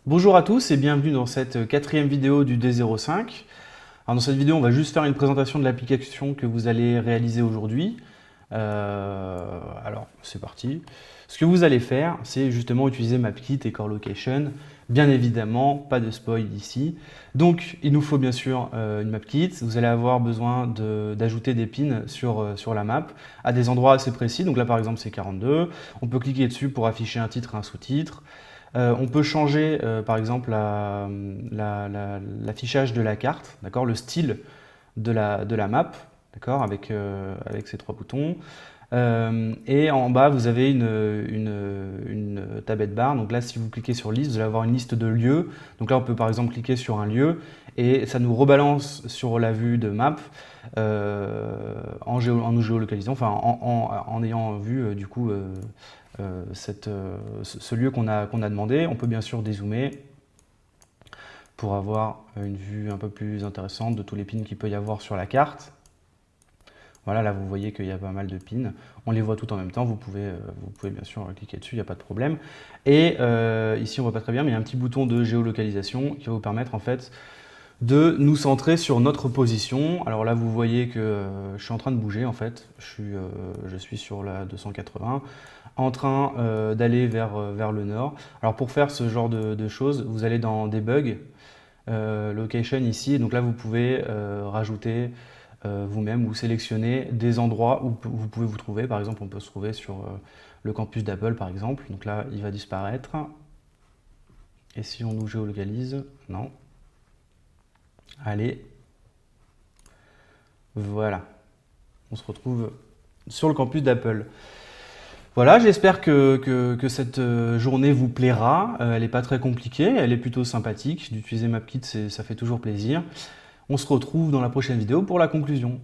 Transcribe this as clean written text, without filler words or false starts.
Bonjour à tous et bienvenue dans cette quatrième vidéo du D05. Alors dans cette vidéo, on va juste faire une présentation de l'application que vous allez réaliser aujourd'hui. Alors, c'est parti. Ce que vous allez faire, c'est justement utiliser MapKit et Core Location. Bien évidemment, pas de spoil ici. Donc, il nous faut bien sûr une MapKit. Vous allez avoir besoin d'ajouter des pins sur la map à des endroits assez précis. Donc là, par exemple, c'est 42. On peut cliquer dessus pour afficher un titre et un sous-titre. On peut changer, par exemple, l'affichage de la carte, d'accord, le style de la map, d'accord, avec ces trois boutons. Et en bas, vous avez une tablette barre. Donc là, si vous cliquez sur liste, vous allez avoir une liste de lieux. Donc là, on peut par exemple cliquer sur un lieu et ça nous rebalance sur la vue de map en nous géolocalisant, enfin en ayant vu du coup ce lieu qu'on a demandé. On peut bien sûr dézoomer pour avoir une vue un peu plus intéressante de tous les pins qu'il peut y avoir sur la carte. Voilà, là vous voyez qu'il y a pas mal de pins. On les voit tout en même temps, vous pouvez bien sûr cliquer dessus, il n'y a pas de problème. Et ici on voit pas très bien, mais il y a un petit bouton de géolocalisation qui va vous permettre en fait de nous centrer sur notre position. Alors là vous voyez que je suis en train de bouger en fait, je suis sur la 280, en train d'aller vers le nord. Alors pour faire ce genre de choses, vous allez dans Debug, Location ici, et donc là vous pouvez rajouter vous-même ou sélectionner des endroits où vous pouvez vous trouver. Par exemple, on peut se trouver sur le campus d'Apple par exemple, donc là il va disparaître. Et si on nous géolocalise, non. Allez, voilà, on se retrouve sur le campus d'Apple. Voilà, j'espère que cette journée vous plaira. Elle n'est pas très compliquée, elle est plutôt sympathique. D'utiliser MapKit, ça fait toujours plaisir. On se retrouve dans la prochaine vidéo pour la conclusion.